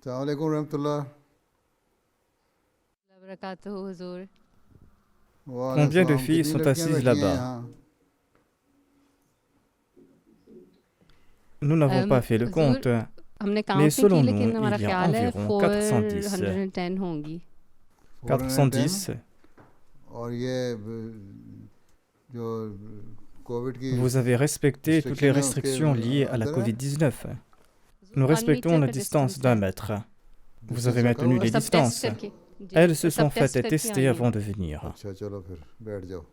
Assalamualaikum warahmatullah. वबरकातुहू हुजूर। वालेकुम Combien de सलाम। filles कितनी sont लड़कियां assises बैठी हैं là-bas? यहाँ? Nous n'avons pas fait le हुजूर compte, हमने mais काउंट नहीं की selon nous, लेकिन हमारा il y a ख्याल है environ 410. 410 होंगी। 410. और ये जो कोविड की Vous avez respecté toutes les restriction है उसके restrictions liées à la अंदर है? Covid-19. Nous पानी respectons मीटर la का distance डिस्टेंस d'un है mètre. Vous डिस्टेंस avez रखा maintenu हुआ les है? सब टेस्ट distances. करके जी, Elles se सब sont fait टेस्ट करके tester आई avant हैं। de venir. अच्छा चलो फिर बैठ जाओ।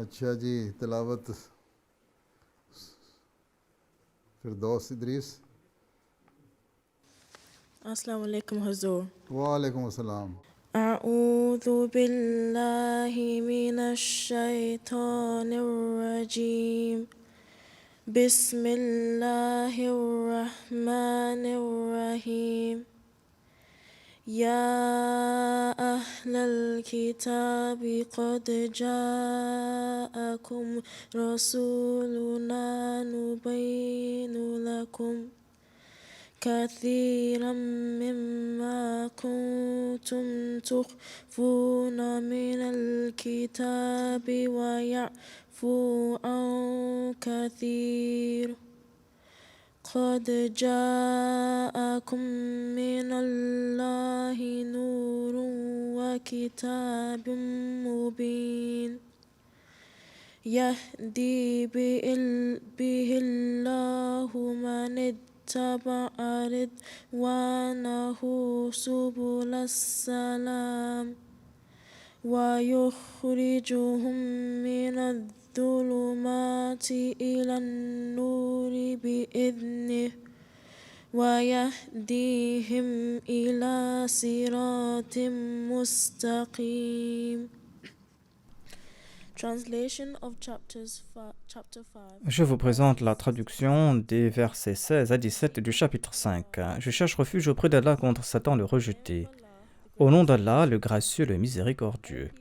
अच्छा जी तिलावत फिरदौस इदरीस। Assalamu alaikum Hazur. वालेकुम अस्सलाम। أعوذ بالله من الشيطان الرجيم. بسم الله الرحمن الرحيم. يا أهل الكتاب قد جاءكم رسولنا نبين لكم كثيرا مما كنتم تخفون من الكتاب ويعفو عن كثير. قد جاءكم من الله نور وكتاب مبين يهدي به الله من اتبع رضوانه سبل السلام ويخرجهم من الظلمات إلى النور بإذنه ويهديهم إلى صراط مستقيم. Translation of chapter 5. Je vous présente la traduction des versets 16 à 17 du chapitre 5. Je cherche refuge auprès d'Allah contre Satan le rejeté. Au nom d'Allah, le gracieux, le miséricordieux.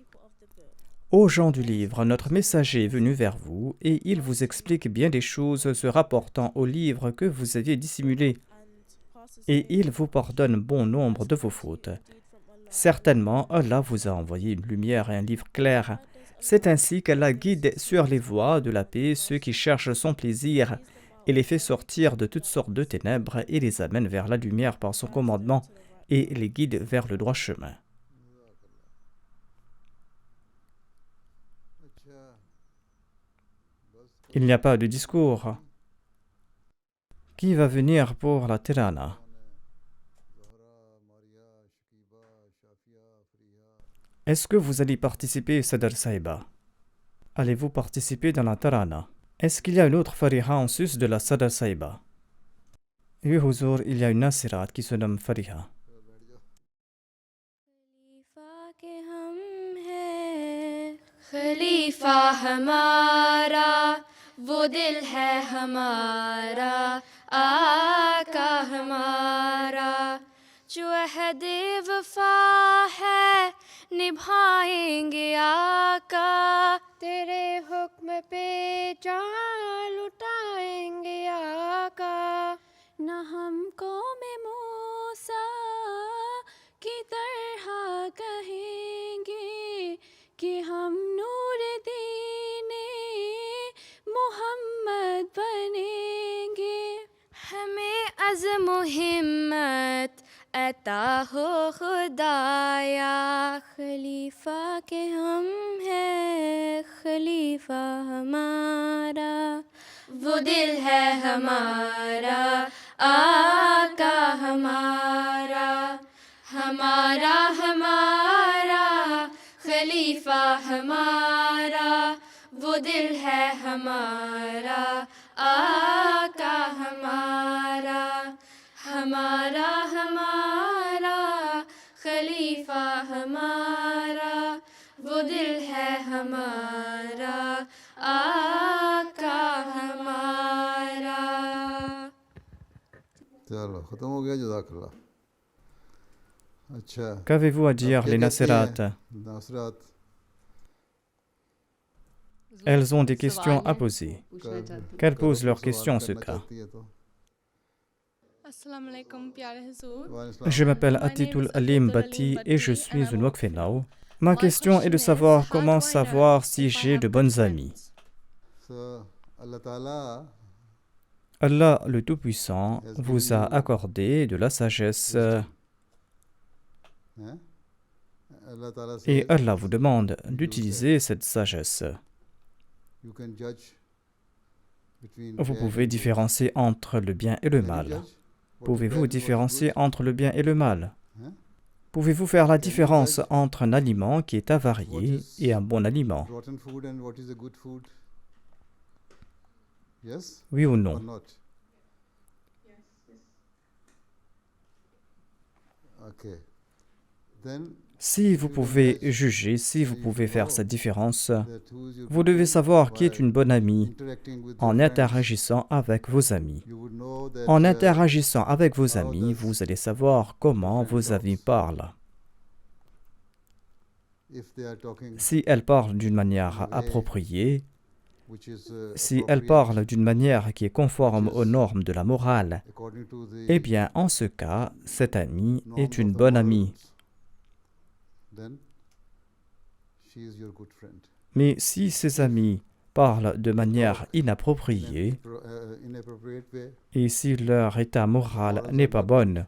Ô gens du livre, notre messager est venu vers vous, et il vous explique bien des choses se rapportant au livre que vous aviez dissimulé, et il vous pardonne bon nombre de vos fautes. Certainement, Allah vous a envoyé une lumière et un livre clair. C'est ainsi qu'Allah guide sur les voies de la paix ceux qui cherchent son plaisir et les fait sortir de toutes sortes de ténèbres et les amène vers la lumière par son commandement et les guide vers le droit chemin. Il n'y a pas de discours. Qui va venir pour la Tirana? Est-ce que vous allez participer, Sadr Saïba? Allez-vous participer dans la Tarana? Est-ce qu'il y a une autre Fariha en sus de la Sadr Saïba? Oui, Huzour, il y a une Nasirat qui se nomme Fariha. खलीफा हमारा वो दिल है हमारा आका हमारा जो अहद वफा है निभाएंगे आका तेरे हुक्म पे जान लुटाएंगे आका न हमको में मूसा की तरह कहेंगे कि हम नूर दीने मोहम्मद बनेंगे हमें अज़्म व हिम्मत अता हो खुदाया खलीफा के हम हैं खलीफा हमारा वो दिल है हमारा आका हमारा हमारा हमारा खलीफा हमारा वो दिल है हमारा आका हमारा हमारा हमारा खलीफा हमारा वो दिल है हमारा आका हमारा। चलो खत्म हो गया जज़ाकल्लाह। अच्छा Qu'avez-vous à dire, अब क्या les कहती हैं Nasirat? नासरात? Elles ont des questions à poser. पूछना चाहती हूँ Qu'elles posent leurs सवाल questions en ce करना cas. चाहती है तो Assalamu alaikum, प्यारे हुजूर. वालेकुम Je m'appelle My name Atitul is Alim Atitul Bati Alim et je Bati suis and I'm une Wakfi Wakfenao. Ma My question est de question savoir is, how comment do I savoir know si if I j'ai have de good bonnes amies. friends? So Allah Ta'ala Allah le Tout-Puissant has vous given a you accordé de la sagesse wisdom. Hein? Allah Ta'ala et says Allah vous demande d'utiliser cette sagesse. you can judge between Vous bad pouvez and good. différencier entre le bien et le Can you mal. judge what is Pouvez-vous bad and what is différencier good? entre le bien et le mal? Hein? Pouvez-vous faire la Can you différence judge entre un aliment qui est what avarié is et un bon aliment? rotten food and what is a good food? Yes Oui ou or non? not? Okay. Then Si vous you can pouvez judge juger, si vous you pouvez faire know cette différence, that who is your vous good devez friend savoir qui est by une bonne amie interacting with your en friends. interagissant avec vos amis. You would know that En interagissant avec vos how amis, does vous allez savoir comment friend vos amis talks. parlent. if they are talking Si elles parlent d'une manière way appropriée, which is si elles appropriate parlent d'une manière qui est conforme aux normes de la morale, according to the eh bien, en ce cas, cette amie norms est of une the bonne morals, amie. then she is your good friend. Mais si ces amis parlent de manière in inappropriée, an inappropriate way, et si leur état moral n'est pas bon,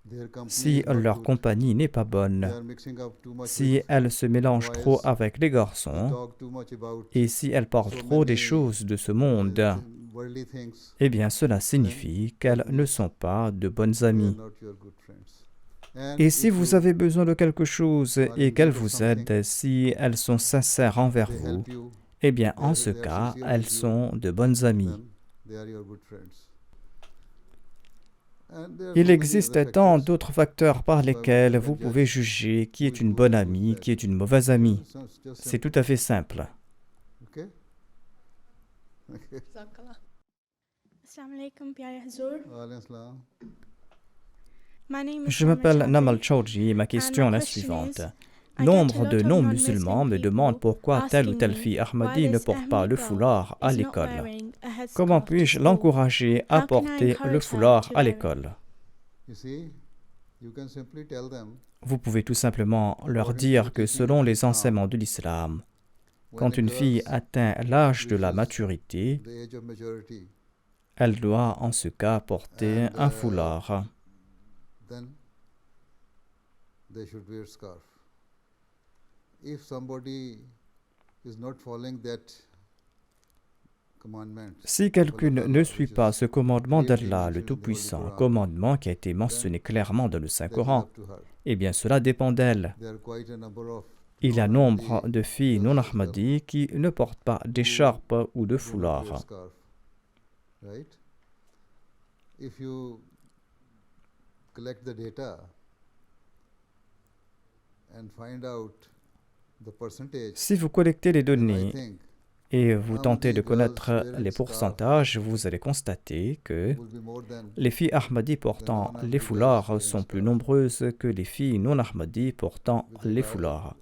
their company si is not leur good, compagnie n'est pas they bonne, are mixing up too much si with elles se mélangent trop boys, avec les they garçons, talk too much about et si elles parlent so trop des many, choses de ce monde, worldly things, eh bien cela signifie qu'elles ne sont pas de bonnes they are amies. not your good friends. And Et si if vous you avez besoin de quelque chose are et in qu'elles need of vous something, aident, si elles sont sincères envers they vous, help you, eh bien en they ce are cas, sincere elles with you, sont de bonnes amies. then they are your good friends. And there are Il so many existe other tant factors d'autres facteurs par by which lesquels you vous can pouvez judge juger qui who est is une good bonne and who is amie, bad. qui est une mauvaise amie. It's just C'est tout simple. à fait simple. Okay? Okay. Assalamu alaikum, प्यारे हुजूर. Wa alaikum salam. My name is Je m'appelle Salma Namal Chaudhry. Chaudhry et ma question est la question suivante. is, I get a Nombre lot de of non-musulmans me non-Muslim demandent people pourquoi telle ou telle asking fille me Ahmadi why ne this porte pas Ahmadi le girl foulard à is not l'école. wearing a headscarf Comment to puis-je school. l'encourager à How can I porter le encourage her foulard to à wear it? l'école? You see, you can simply tell them Vous pouvez tout simplement leur according to dire the que teaching selon of les Islam, enseignements de l'islam, when quand a une fille girl atteint l'âge de la reaches maturité, the age of maturity, elle doit en ce cas porter And, un foulard. then they should wear scarf. If somebody is not following that commandment, Si quelqu'un ne suit pas ce commandement d'Allah, le Tout-Puissant, commandement qui a été mentionné clairement dans le that is Saint-Coran, up to her. eh bien cela dépend d'elle. There are quite a number of Il y a non-Ahmadi nombre de filles girls non as well Ahmadi qui ne portent pas d'écharpe ou de do not wear foulard. scarf, right? If you collect the data and find out the percentage, Si vous collectez les then I données think et vous Ahmadi tentez de girls connaître wearing les scarf pourcentages, vous allez constater que will be more than les filles Ahmadi portant non-Ahmadi les girls foulards wearing sont plus scarf. nombreuses que les filles non Ahmadi portant with les regard- foulards.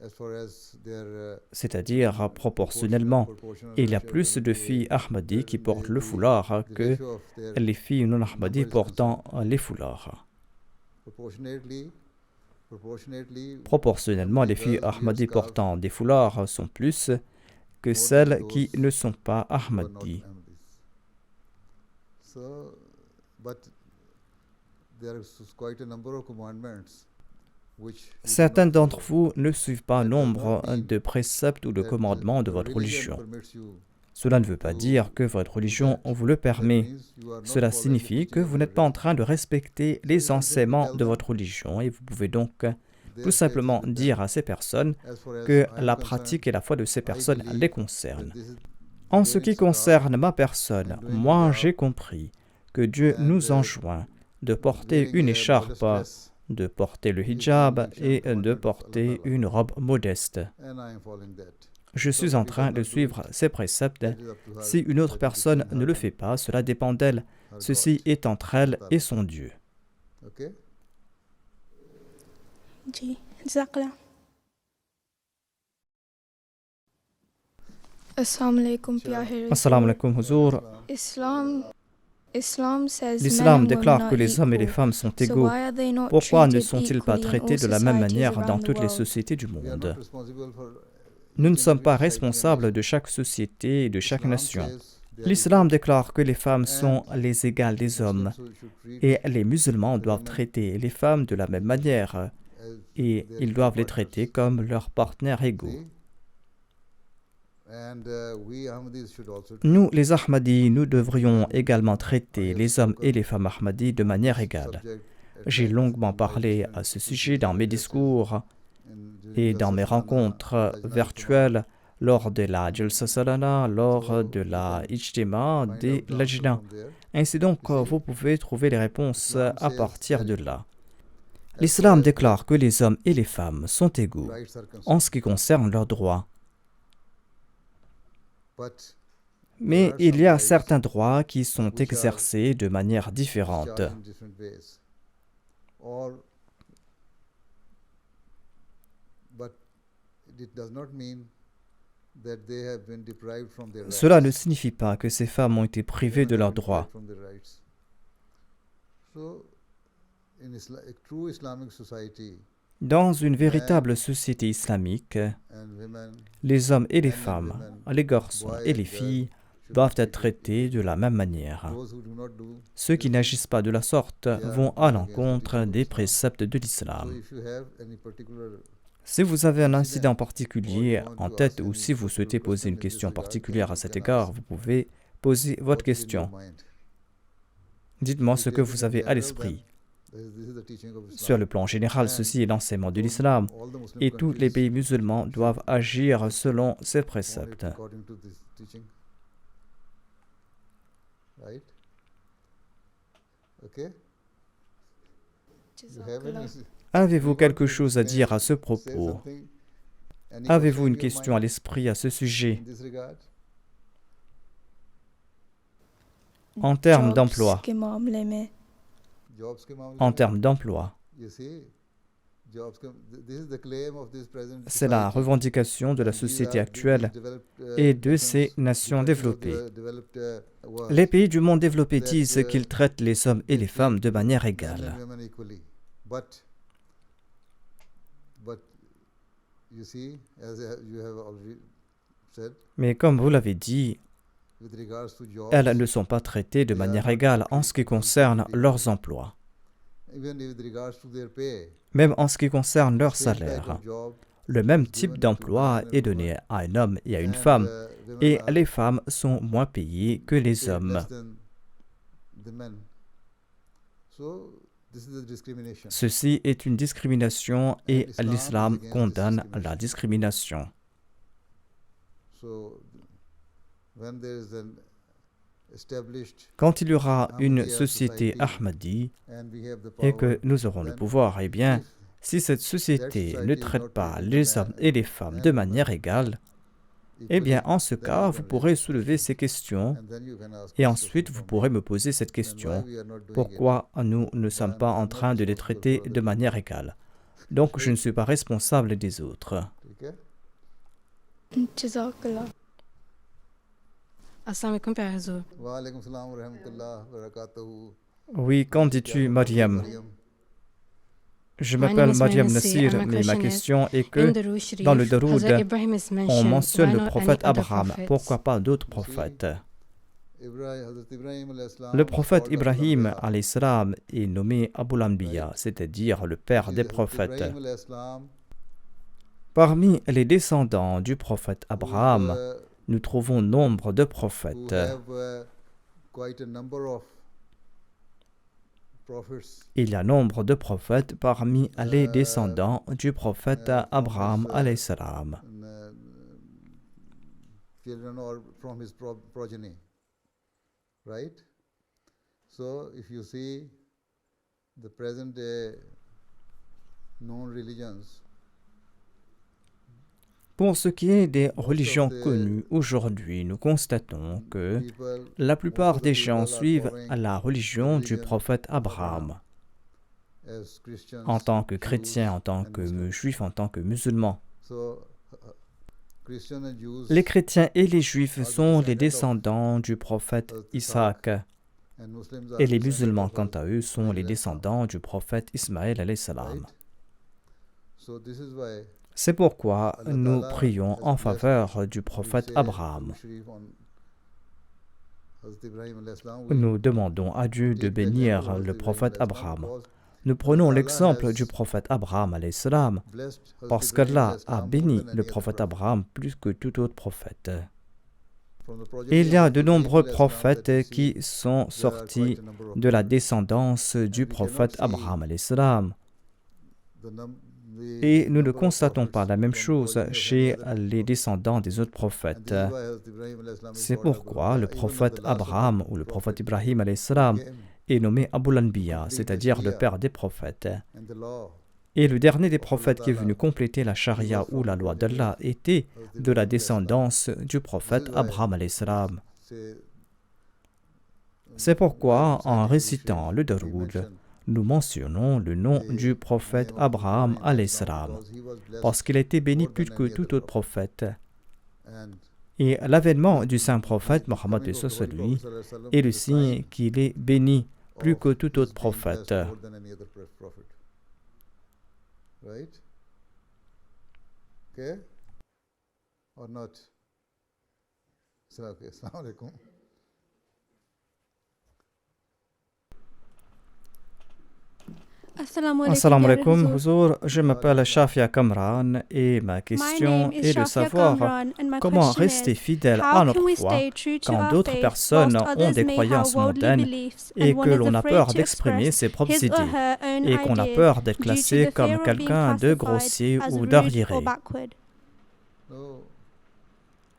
as far as their C'est-à-dire proportionnellement. proportional Il y a ratio plus de filles Ahmadi qui portent le foulard the que ratio of their les filles non Ahmadi number is portant les foulards. proportionately Proportionnellement, les filles Ahmadi portant des foulards sont plus que celles qui ne sont pas who are not Ahmadi. Ahmadis. So, but there is quite a number of commandments which we do Certains not d'entre follow. vous ne suivent pas That does nombre not mean de préceptes ou de that, commandements de your votre religion. permits you. Cela ne veut pas dire que votre religion vous le That permet. means you are not Cela following the signifie que teaching of vous your n'êtes pas en religion. train de respecter So you les can simply enseignements tell de them votre religion et vous pouvez donc their tout faith simplement is with them. dire à ces personnes As far as que I am la concerned, pratique et la foi de ces I personnes believe les that concernent. this is En ce wearing qui scarf concerne ma personne, and doing moi hijab j'ai compris que Dieu and, nous enjoint de porter wearing une a écharpe, modest dress, de porter le is the hijab intention et and commandment de of porter Allah Ta'ala. une robe modeste. And I am following that. Je If suis en somebody train does de not do suivre it, ces préceptes. that is up to her, Si une autre that is personne between ne her le and fait pas, cela dépend d'elle. her Ceci God. est entre elle Allah et Ta'ala. son Dieu. Okay? जी, जज़ाकल्लाह. Assalamu alaikum, Pyare Assalamu Rasool. alaikum, Huzour. Islam says L'islam men and déclare women que are les hommes et les equal. femmes sont So égaux. why are they not Pourquoi ne treated sont-ils pas equally in traités all de la même societies manière dans around the toutes les world? sociétés du We are monde? not responsible for Nous ne each sommes pas individual society and responsables de chaque société et de chaque Islam nation. says they are L'islam equal. déclare que les femmes sont les égales des hommes Muslims should treat et les musulmans the doivent women traiter les femmes de la même manière as et their ils doivent les partners. traiter comme leurs partenaires égaux. See? And we Ahmadis should also Nous, les Ahmadis, nous devrions également traiter les hommes et les femmes Ahmadis de manière égale. subject at J'ai length longuement in parlé my à ce different sujet dans mes addresses discours and during et the dans mes Salana, rencontres Ajna virtuelles lors de la Jalsa Salana, lors de la Ijtima, Find des out the answer Lajna. from there. Ainsi donc, You see, vous pouvez trouver les réponses Islam à says partir de that là. as far L'islam as déclare que les hommes et les femmes sont the égaux rights are en concerned. ce qui concerne leurs droits. But Mais there are il y some a rights certains droits qui sont which are exercés de manière différente. discharged in different ways. But it does not mean that they have been deprived from their Cela ne rights. signifie pas que ces femmes ont été privées de Women leurs have been droits. deprived from their rights. So, in a true Islamic society, Dans une véritable société islamique, and women les hommes et les men and femmes, women, les garçons boys et les and filles should doivent be être treated traités de la même manière. Those who do not do Ceux qui this, n'agissent pas de la sorte are vont à going against the l'encontre teaching of des Islam. préceptes de So l'islam. if you have any particular Si vous avez un incident incident particulier or you want en to tête ask ou any si vous souhaitez particular poser une question in this question regard, particulière then à you cet can égard, ask vous pouvez poser votre what is in your question. mind. Dites-moi If ce you que take it vous in avez à general, l'esprit. then this is the teaching of Sur Islam. le plan général, And ceci est l'enseignement de all- l'islam all the Muslim et tous les countries pays musulmans doivent agir selon ces want it préceptes. according to this teaching. Right? Okay? You have any, Avez-vous quelque chose à dire à ce say propos? something? Any Avez-vous question une in your question à mind l'esprit à ce sujet in this regard? en termes Jobs d'emploi? के मामले में Jobs के मामले En में? termes d'emploi, You see, jobs this is the claim of this present c'est la society. revendication de la And these société are actuelle developed, et de nations, ces nations countries of développées. the developed, world. Les pays du monde développé that, disent qu'ils traitent les hommes et they les treat femmes de manière men égale. and women equally. But you see, as you have already said, Mais comme vous l'avez dit, with regards to jobs, elles ne sont pas traitées de they are manière not égale en treated ce qui concerne equally. leurs emplois. Even with regards to their pay, Même en ce qui concerne leur same type salaire, of job le même is type given to d'emploi men and est donné women, à un homme et à une and, femme, women et are les femmes sont moins payées que les paid hommes. less than the men. So this is the discrimination. Ceci est une discrimination et And Islam is l'islam against this condamne la discrimination. discrimination. So when there is an established Quand il y aura une Ahmadiyya société society Ahmadi and we have the et power, que nous aurons le then pouvoir, eh bien, if si cette société society ne is traite not pas treating les the hommes man et les femmes and de women manière égale, eh equally, bien, en ce then cas, you vous can pourrez raise soulever ces questions and then you can ask et this ensuite question vous from pourrez me. me poser cette Then question. why we are not doing it? Pourquoi nous ne sommes pas en train de les traiter de manière égale? Donc, je ne suis pas responsable des autres. ठीक है? Jazakallah. Assalamu alaikum, Père Hazour. Wa alaikum salam wa rahmatullah wa barakatuhu. Oui, qu'en dis-tu, Mariam? Mariam. Je My name m'appelle is Mariam Mariam Nassir, Nassir, and my mais ma question is, question est In que the Ruh dans le Sharif, Daroud, Hazrat Ibrahim is on mentioned. mentionne Why le not prophète any other Abraham. prophets? Pourquoi pas d'autres prophètes? Hazrat Ibrahim alayhi salam Le was prophète called Ibrahim Abul Anbiya. alayhi salam est nommé Abul Anbiya, c'est-à-dire le père des Hazrat prophètes. Ibrahim alayhi salam, Parmi les descendants du prophète Abraham, who, nous trouvons nombre de who prophètes. have quite a number of prophets. Il y a nombre de prophètes parmi les descendants du prophète Abraham alayhi salam. Children or from his progeny, right? So if you see the present day known religions, Pour ce qui est des religions connues aujourd'hui, nous constatons que people, la plupart most of the des gens people are suivent following la religion du religion prophète of Abraham as Christians, en tant que Jews, chrétien, en tant and que Muslims. juif, en tant que musulman. So Christian and Jews Les chrétiens et les juifs sont les descendants du prophète Isaac, and Muslims are et les descendants musulmans, of quant à eux, sont les Ismail alayhi salam. descendants du prophète Ismaël alayhi salam. Right? So this is why C'est pourquoi Allah nous Ta'ala prions has en blessed faveur us. du We prophète say Abraham. Durood Sharif on Hazrat Ibrahim alayhi salam. Nous demandons à Dieu de take the example bénir of Hazrat le Ibrahim prophète alayhi salam Abraham. because Nous prenons Allah l'exemple has du prophète Abraham alayhi salam, blessed Hazrat parce Ibrahim qu'Allah alayhi a salam more béni than any le other prophète prophet. Abraham plus que tout autre prophète. From the progeny Et il y a of de Ibrahim nombreux alayhi salam that prophètes we qui see, sont there are sortis quite a number of de la prophets. descendance du we cannot prophète see Abraham alayhi salam. The Et nous ne number of constatons pas prophets la même from the chose progeny of any chez other les people. descendants des autres And prophètes. this is why Hazrat Ibrahim alayhi salam is C'est called Abul pourquoi le Anbiya. Even prophète the last of the Abraham ou le prophète prophets Ibrahim alayhi salam came, est nommé Abul Anbiya, complete the c'est-à-dire le Sharia père des prophètes. and the law Et le dernier des of Allah prophètes qui est venu Ta'ala, compléter la he charia was ou from la the loi progeny d'Allah of était Hazrat de la Ibrahim alayhi salam. descendance du This prophète is why Abraham alayhi salam. say, C'est pourquoi, en reciting Durood récitant Sharif, le we Daroud, mention nous mentionnons le nom the du prophète name of Abraham Ibrahim alayhi alayhi salam salam, because he was blessed parce qu'il a été béni more plus than que any tout other autre prophet. prophète. And Et l'avènement du saint the prophète Mohammed coming of the sur Holy lui Prophet sallallahu alayhi wa sallam est le is a signe sign qu'il est béni plus of que tout his autre being prophète. blessed more than any other prophet. Right? Okay? Or not? So, okay. Assalamu alaikum. Assalamu alaikum, Huzour. Je m'appelle Shafia Kamran et ma question est de savoir comment rester fidèle à notre foi quand d'autres personnes ont des croyances mondaines et que l'on a peur d'exprimer ses propres idées et qu'on a peur d'être classé comme quelqu'un de grossier ou d'arriéré. So,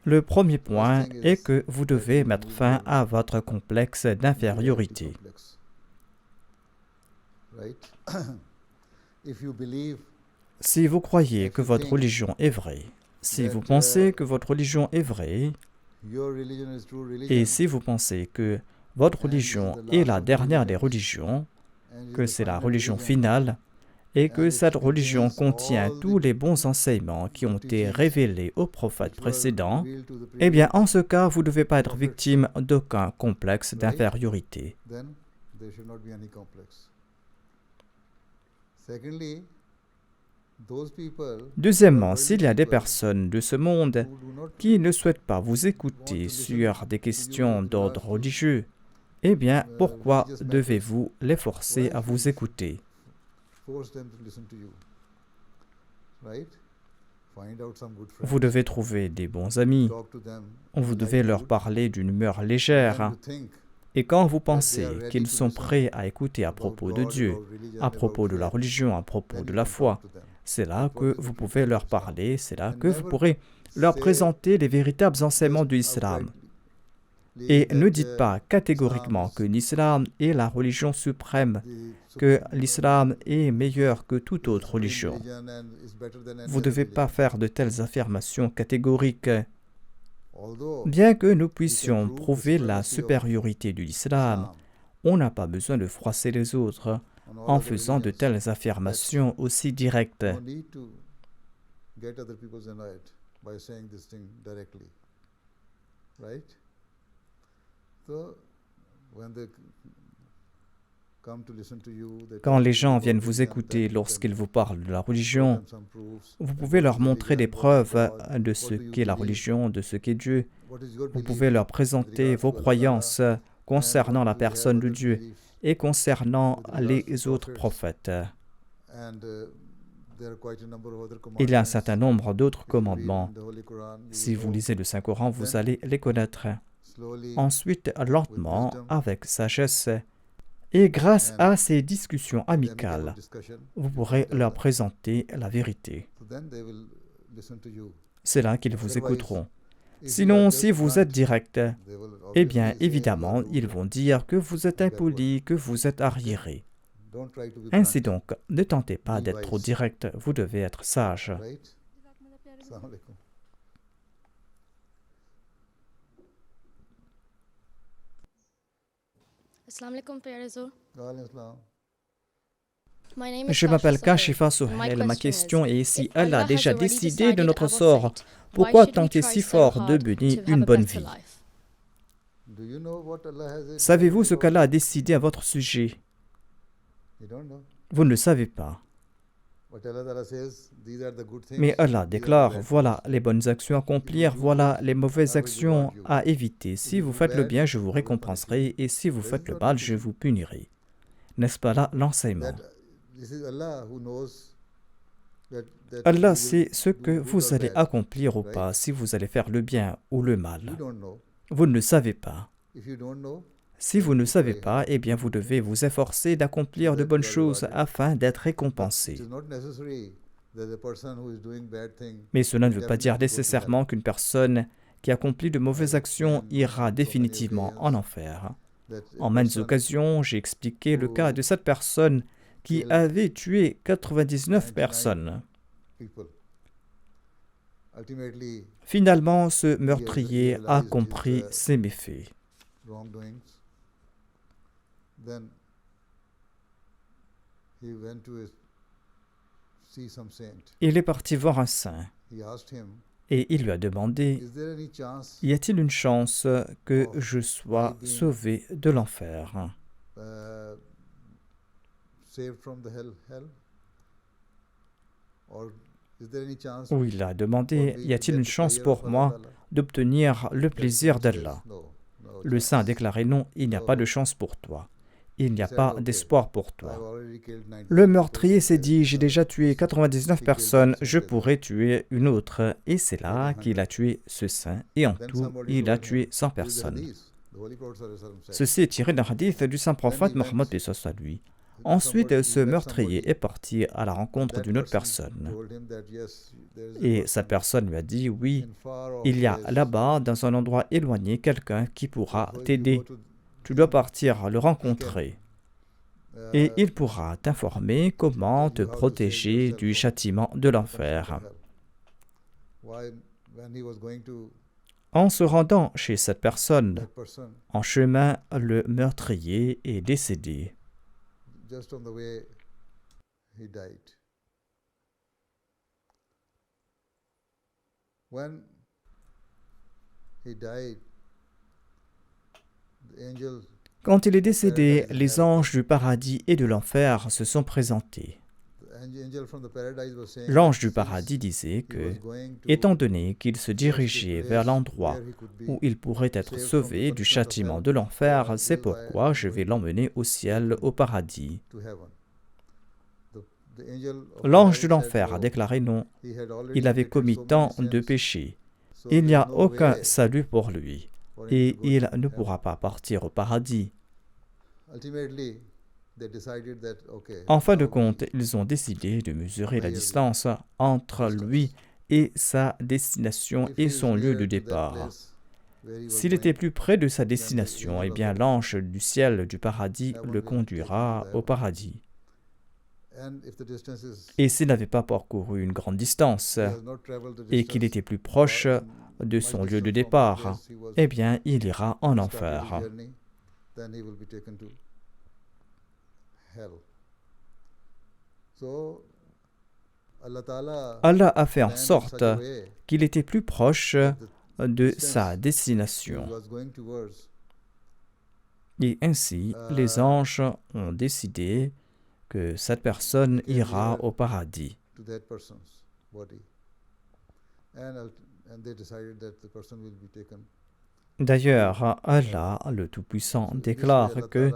Le premier point est que vous devez mettre fin à votre complexe d'infériorité. complex. Right? If you believe Si vous croyez que votre religion est vraie, si vous pensez que votre religion est vraie, your religion is true religion, et si vous pensez que votre religion est la dernière des religions, and is que the c'est la final religion religion, finale, et que cette religion contient tous les bons enseignements qui ont été révélés aux prophètes which were précédents, revealed to the eh bien, previous, en ce cas, vous ne devez pas être victime d'aucun complexe d'infériorité. then there should not be any complex. Secondly, those people Deuxièmement, s'il y a des personnes de ce monde who do not qui ne souhaitent pas vous écouter sur des questions d'ordre religieux, eh bien, pourquoi devez-vous les forcer à vous écouter? force them to listen to you. Right? Find out some good friends. Vous devez trouver des bons amis, Talk to them. vous devez like leur good. parler d'une humeur When légère, you think et quand vous pensez qu'ils sont prêts à écouter à about propos de God, Dieu, about religion, à propos about de la faith, religion, à propos then de you la can foi, talk to them. c'est là que vous pouvez leur parler, c'est là And que vous never pourrez leur say présenter les véritables enseignements just de l'islam. outrightly Et that, ne dites pas catégoriquement que l'islam est la religion suprême, the que supreme l'islam est meilleur que toute autre supreme religion. religion and is better than any Vous ne other devez pas religion. faire de telles affirmations catégoriques. Although Bien que nous puissions prove the prouver la supremacy of supériorité de l'islam, Islam on n'a pas besoin de froisser les autres on all en other faisant de religions. telles affirmations aussi directes. No need to get other people's annoyed by saying this thing directly. Right? So, when they come to listen to you, they Quand talk les to you gens about viennent vous religion, écouter then you lorsqu'ils can vous parlent de la show religion, them some proofs. vous That pouvez what leur is montrer des religion, what is preuves God, de what ce do you qu'est la believe, religion, de ce qu'est Dieu. what is your Vous belief pouvez leur with présenter regards vos to Allah croyances and concernant what la do you have personne de other Dieu beliefs. et concernant with regards to les autres prophets. prophètes. And there are quite a number of other Il y a un commandments. certain nombre d'autres If you read commandements. in the Holy Quran, you Si will vous know. lisez le Saint-Coran, vous Then, allez les connaître. Slowly, Ensuite, lentement, wisdom, avec sagesse, et grâce and à ces discussions the amicable amicales, discussion, vous you pourrez tell leur them. présenter la vérité. So then they will listen to you. C'est là qu'ils vous Otherwise, écouteront. if you Sinon, are si just vous êtes blunt, direct, they will eh bien, obviously say évidemment, you are ils rude. vont dire que vous êtes Backward. impoli, que vous êtes arriéré. Don't try to be Ainsi blunt, donc, ne tentez pas Be d'être trop wise. direct, vous devez être sage. right? Assalamu alaikum. Assalamu alaikum, प्यारे ज़ोर। Wa alaikum salam. Je m'appelle Kashifa Sohail. Ma question est, si Allah a déjà décidé de notre sort, pourquoi tenter si fort de mener une bonne vie? Do you know what Allah has Savez-vous ce qu'Allah a décidé à votre sujet? You don't know. Vous ne le savez pas. What Allah Ta'ala says, these are the good things. Mais Allah these are the déclare, bad voilà les bonnes actions à accomplir, voilà les mauvaises actions à éviter. Si vous faites le bien, je vous récompenserai, et si vous faites le mal, je vous punirai. N'est-ce pas là l'enseignement? things. This is Allah who knows that Allah you will sait ce do que good vous or allez bad. accomplir ou pas, si vous allez faire le bien ou le You mal. don't know. Vous ne le savez pas. If you don't know, Si vous ne savez pas, eh bien vous devez vous efforcer d'accomplir de bonnes choses afin d'être it récompensé. is not necessary that the person who is doing bad thing Mais cela ne veut pas dire definitely go to hell. nécessairement qu'une personne qui accomplit de mauvaises actions ira définitivement en enfer. That a En maintes person occasions, j'ai expliqué le cas de cette personne qui avait tué 99 personnes. people. Ultimately, Finalement, ce meurtrier a compris ses méfaits. wrongdoings. Then he went to see some saint. Il est parti voir un saint He asked him, et il lui a demandé, "Is there any chance y a-t-il une chance que je sois sauvé de l'enfer? saved from the hell? Or is there any chance Où il a for demandé, me y to a-t-il get une the chance prayer pour of moi Allah?" d'obtenir le plaisir That says, d'Allah? "No, no Le saint a chance. déclaré non, il n'y a pas de chance pour toi. Il n'y a He said, pas "Okay, d'espoir pour I've toi. already killed 90 Le people, meurtrier s'est okay, dit, j'ai so déjà tué 99 he killed personnes, that je saint pourrais tuer une autre. Et c'est là qu'il a tué ce saint. Et en Then tout, somebody il a told him, tué 100 "This is the personnes. hadith." The Holy Prophet sallallahu alayhi wa sallam said. Ceci est tiré d'un hadith du saint prophète Mohammed à lui. Ensuite, ce meurtrier est parti à la rencontre That d'une autre person personne. told him that, yes, there is a Et person cette personne lui a dit, oui, in far off il y a place. là-bas, dans un endroit éloigné, quelqu'un qui pourra So if you t'aider. go to- Tu dois partir le rencontrer. Et il pourra t'informer comment te protéger du châtiment de l'enfer. When he was going to En se rendant chez cette personne, that person, en chemin, le meurtrier est décédé. just on the way, he died. When he died, the angel Quand il est décédé, les anges du paradis et de l'enfer se sont présentés. L'ange du paradis disait que, étant donné qu'il se dirigeait vers l'endroit où il pourrait être sauvé du châtiment de l'enfer, c'est pourquoi je vais l'emmener au ciel, au paradis. L'ange de l'enfer a déclaré non, il avait commis tant de péchés. Il n'y a aucun salut pour lui, et il ne pourra pas partir au paradis. En fin de compte, ils ont décidé de mesurer la distance entre lui et sa destination et son lieu de départ. S'il était plus près de sa destination, eh bien l'ange du ciel du paradis le conduira au paradis. Et s'il n'avait pas parcouru une grande distance et qu'il était plus proche de son lieu de départ, eh bien il ira en enfer. Allah a fait en sorte qu'il était plus proche de sa destination. Et ainsi, les anges ont décidé que cette personne ira au paradis. D'ailleurs, Allah, le Tout-Puissant, déclare que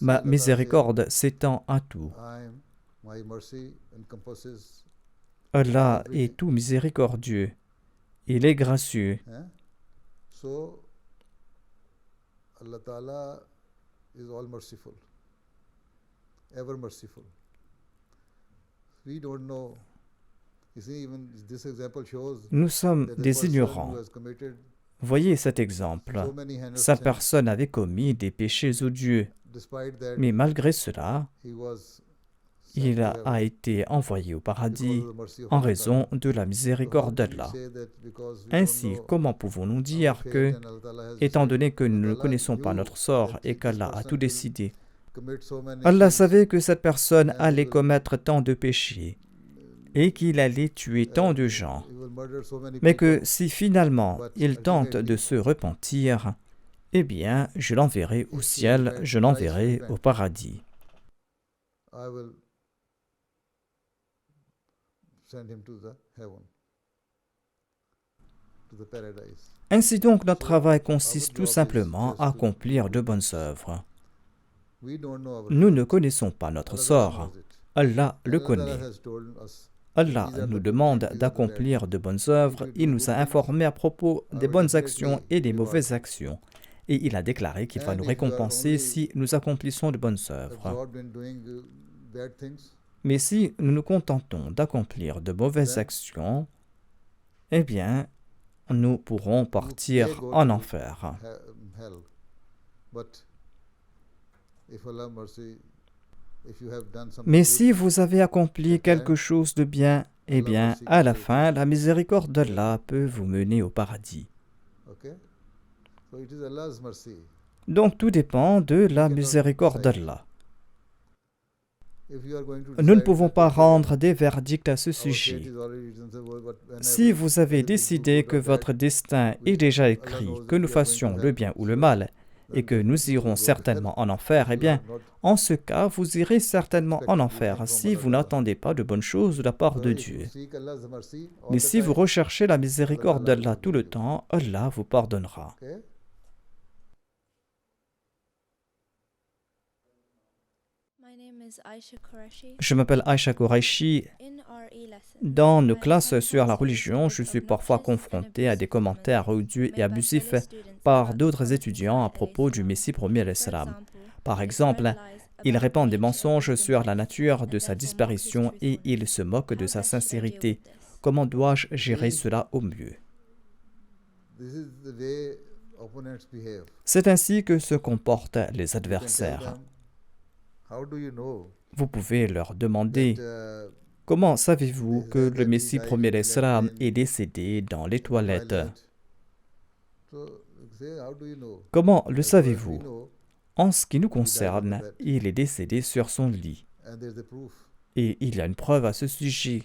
ma miséricorde s'étend à tout. Allah est tout miséricordieux. Il est gracieux. Allah Ta'ala is all merciful, ever merciful. We don't know. You see, even this example shows Nous sommes that the des person ignorants. who has committed Voyez cet exemple. so many heinous Cette sins, personne avait commis des péchés odieux, despite that, mais malgré cela, he was il sent to a heaven été envoyé au paradis because of the mercy of en Allah raison Ta'ala. de la miséricorde So how can we d'Allah. say that because we Ainsi, don't know comment pouvons-nous our dire fate que, and Allah Ta'ala has étant decided, donné que nous ne Allah, connaissons pas you notre sort let et this qu'Allah a person tout will décidé, commit so many Allah sins, savait que cette personne allait commettre tant de péchés et qu'il allait tuer tant de gens, he will murder so many mais people. que si finalement il tente de se repentir, eh bien, je l'enverrai au ciel, je l'enverrai au paradis. I will send him to the heaven, to the paradise. Ainsi donc, notre travail consiste tout simplement à accomplir de bonnes œuvres. We don't know our Nous ne fate. connaissons pas notre Allah sort. knows it. Allah le Allah connaît. has told us Allah these are nous the good demande things, these are the d'accomplir bad de bonnes œuvres. Il nous a informés à propos des bonnes actions et des mauvaises actions. Et il a déclaré qu'il va nous récompenser si nous accomplissons de bonnes things. œuvres. Absorbed in doing bad things, Mais si nous nous contentons d'accomplir de mauvaises actions, eh bien, nous pourrons partir en enfer. hell. But if Allah mercy, if you have done something Mais good, si vous avez accompli quelque chose de bien, eh bien, à la fin, la miséricorde d'Allah peut vous mener au paradis. okay? So it is Allah's mercy. Donc tout dépend de la miséricorde d'Allah. If you are going to Nous ne decide pouvons that, pas okay, rendre des verdicts à ce our fate sujet. is already written, so but whenever Si vous avez everything décidé good que or bad, votre destin est déjà écrit, que nous fassions le bien ou le mal, et que nous irons certainement en enfer, eh bien, en ce cas, vous irez certainement en enfer si vous n'attendez pas de bonnes choses de la part de Dieu. Mais si vous recherchez la miséricorde d'Allah tout le temps, Allah vous pardonnera. My name is Aisha Qureshi. Je m'appelle Aisha Qureshi. In RE lesson, Dans nos classes sur la religion, je suis parfois confronté à des commentaires odieux et abusifs par d'autres étudiants à propos du Messie premier à l'Islam. Par exemple, ils répandent des mensonges sur la nature de sa disparition et ils se moquent de sa sincérité. Comment dois-je gérer cela au mieux? This is the way opponents behave. C'est ainsi que se comportent les You can tell adversaires. them, how do you know Vous pouvez leur demander that, comment savez-vous que le Messie premier à l'Islam est décédé dans les toilettes? So, say, how do you know? Comment le We savez-vous? know, En ce qui nous concerne, il est décédé sur son lit. and there's a proof. Et il y a une preuve à ce sujet.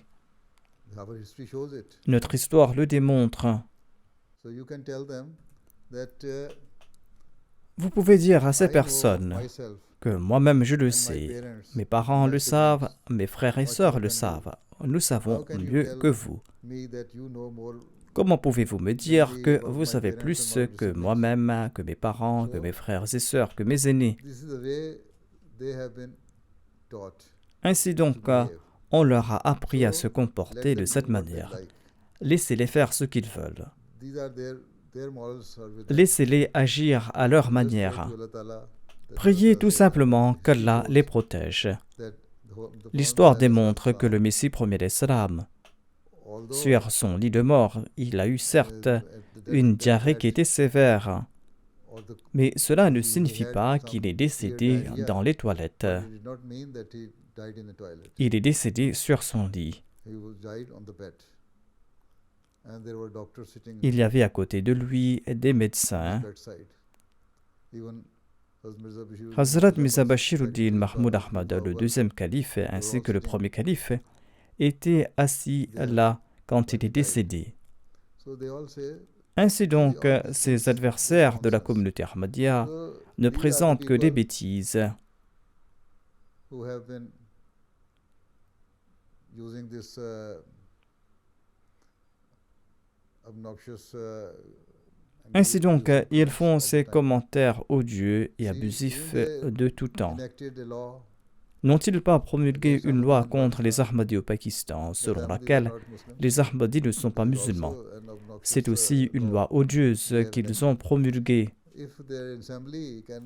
Our history shows it. Notre histoire le démontre. So you can tell them that Vous pouvez dire à I ces know personnes myself que moi-même je le and my sais, parents, mes parents my le siblings, savent, mes frères et what sœurs you le can do. savent. Nous savons How can you mieux tell que vous. me that you know more. Comment pouvez-vous me dire Maybe que about vous my savez parents plus and my que siblings. moi-même, que mes parents, que So- mes frères et sœurs, que mes aînés? This is the way they have been taught Ainsi to donc, behave. on leur a appris à So, se comporter let de them cette do what they manière. like. Laissez-les faire ce qu'ils veulent. These are their morals are with them. Laissez-les agir à leur Just manière. pray to Allah Ta'ala that Priez Allah tout says simplement that he qu'Allah knows les protège. that the L'histoire Prophet démontre que le Islam, Messie premier l'Islam, although sur son lit de mort, il a eu certes une diarrhée qui était sévère, mais cela ne signifie pas qu'il est décédé dans les toilettes. Il est décédé sur son lit. Il y avait à côté de lui des médecins. Hazrat Mirza Bashiruddin Mahmoud Ahmad, le deuxième calife, ainsi que le premier calife, étaient assis là quand il est décédé. Ainsi donc, ces adversaires de la communauté Ahmadiyya ne présentent que des bêtises. Ainsi donc, ils font ces commentaires odieux et abusifs de tout temps. N'ont-ils pas promulgué une loi contre les Ahmadis au Pakistan, selon laquelle les Ahmadis ne sont pas musulmans? C'est aussi une loi odieuse qu'ils ont promulguée.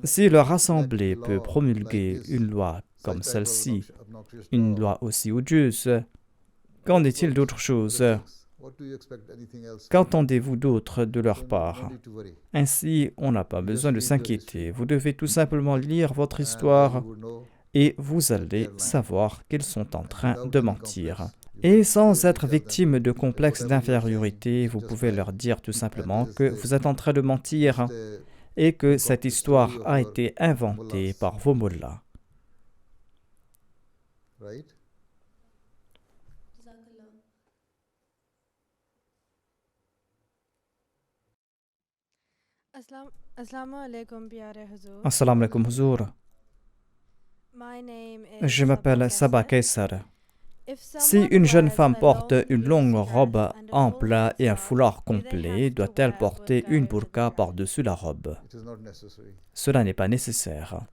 Si leur assemblée peut promulguer une loi comme celle-ci, une loi aussi odieuse, qu'en est-il d'autre chose? Qu'entendez-vous d'autre de leur part? Ainsi, on n'a pas besoin de s'inquiéter. Vous devez tout simplement lire votre histoire et vous allez savoir qu'ils sont en train de mentir. Et sans être victime de complexes d'infériorité, vous pouvez leur dire tout simplement que vous êtes en train de mentir et que cette histoire a été inventée par vos mollahs. right? Assalamu alaikum, pyare Huzoor. Assalamu alaikum Huzour. My name Je is m'appelle Saba Kaisar. Kaisar. If Si someone une jeune wears femme a porte long une sleeve longue dress robe and a full ample et un headscarf, foulard do they complet, have to doit-elle wear porter burqa une with the burqa dress? par-dessus la robe? It is not necessary. Cela n'est pas nécessaire.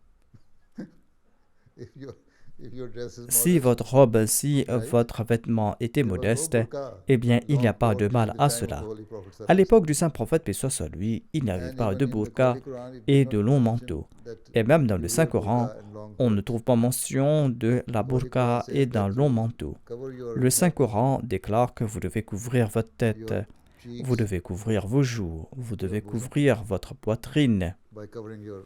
If your dress is Si modest, votre robe, si right? votre vêtement était there was no modeste, burqa eh bien, il n'y a gone pas forth de mal during the à time of cela. the Holy Prophet À l'époque sallallahu du saint prophète, paix soit sur lui, il n'y avait And pas even de in the burqa Holy Quran, it et did de not longs mention manteaux. that Et même dans you le wear Saint-Coran, burqa and long on ne clothes. trouve pas mention de la The Holy Quran burqa says et d'un that long you manteau. cover your Le head, Saint-Coran déclare que vous devez couvrir votre tête, your cheeks vous devez couvrir vos joues, vous devez bosom. couvrir votre poitrine. by covering your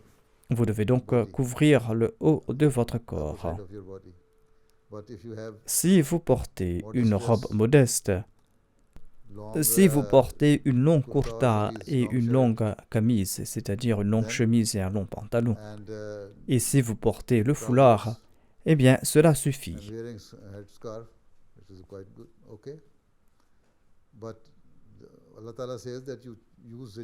Vous devez donc body, couvrir le haut de votre the upper corps. side of your body. But if you have Si vous portez une modest robe dress, modeste, long si vous portez une longue kurta, kurta kameez, et long une shirt, longue camise, c'est-à-dire une longue then- chemise et un long pantalon, and et si vous portez le trousers, foulard, eh bien cela and suffit. wearing headscarf, which is quite good, okay. But Allah Ta'ala says that you use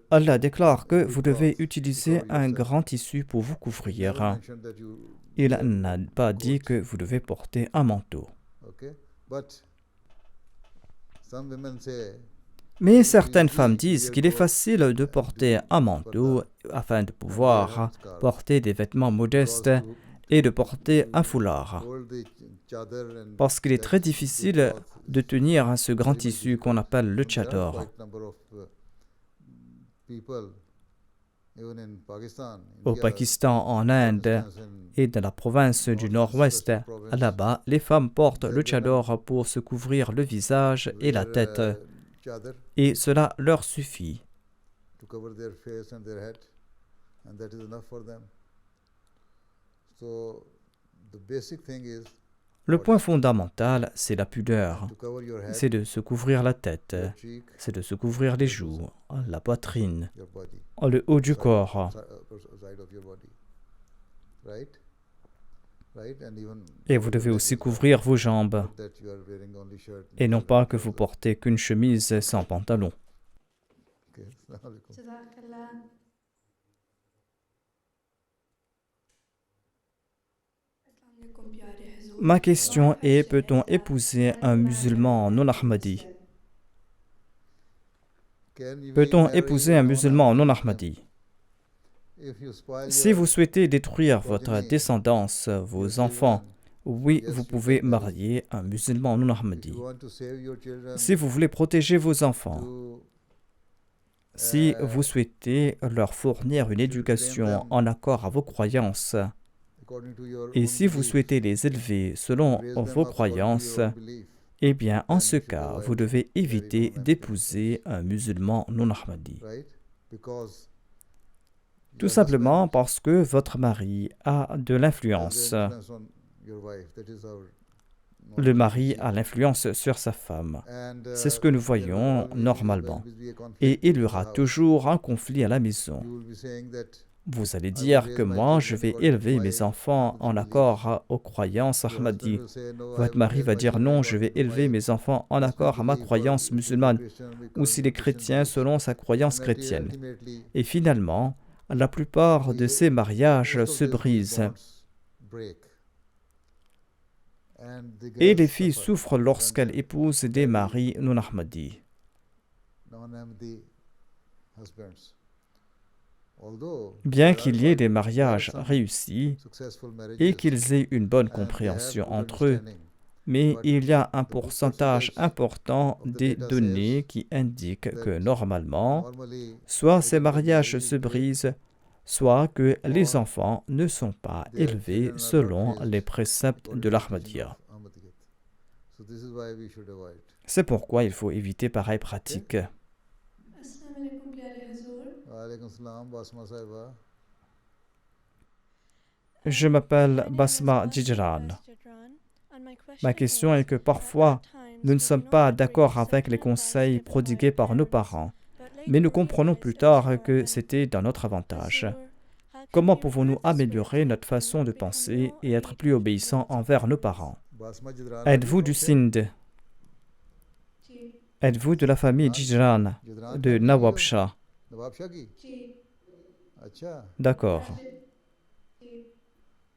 Allah déclare que vous devez utiliser un grand tissu pour vous couvrir. Il n'a pas dit que vous devez porter un manteau. Mais certaines femmes disent qu'il est facile de porter un manteau afin de pouvoir porter des vêtements modestes et de porter un foulard. Parce qu'il est très difficile de tenir ce grand tissu qu'on appelle le tchador. Au Pakistan, en Inde et dans la province du Nord-Ouest, là-bas, les femmes portent le tchador pour se couvrir le visage et la tête, et cela leur suffit. Le point fondamental, c'est la pudeur. C'est de se couvrir la tête, c'est de se couvrir les joues, la poitrine, le haut du corps. Et vous devez aussi couvrir vos jambes, et non pas que vous portez qu'une chemise sans pantalon. Ma question est, peut-on épouser un musulman non ahmadi? Peut-on épouser un musulman non ahmadi? Si vous souhaitez détruire votre descendance, vos enfants, oui, vous pouvez marier un musulman non ahmadi. Si vous voulez protéger vos enfants, si vous souhaitez leur fournir une éducation en accord à vos croyances, et si vous souhaitez les élever selon vos croyances, eh bien, en ce cas, vous devez éviter d'épouser un musulman non ahmadi. Tout simplement parce que votre mari a de l'influence. Le mari a l'influence sur sa femme. C'est ce que nous voyons normalement. Et il y aura toujours un conflit à la maison. Vous allez dire que moi, je vais élever mes enfants en accord aux croyances ahmadi. Votre mari va dire non, je vais élever mes enfants en accord à ma croyance musulmane, ou s'il est chrétien selon sa croyance chrétienne. Et finalement, la plupart de ces mariages se brisent. Et les filles souffrent lorsqu'elles épousent des maris non ahmadis. Bien qu'il y ait des mariages réussis et qu'ils aient une bonne compréhension entre eux, mais il y a un pourcentage important des données qui indiquent que normalement, soit ces mariages se brisent, soit que les enfants ne sont pas élevés selon les préceptes de l'Ahmadiyya. C'est pourquoi il faut éviter pareille pratique. Je m'appelle Basma Jijran. Ma question est que parfois, nous ne sommes pas d'accord avec les conseils prodigués par nos parents, mais nous comprenons plus tard que c'était dans notre avantage. Comment pouvons-nous améliorer notre façon de penser et être plus obéissants envers nos parents? Êtes-vous du Sindh? Êtes-vous de la famille Jijran de Nawab Shah? Nawab शाह की अच्छा D'accord,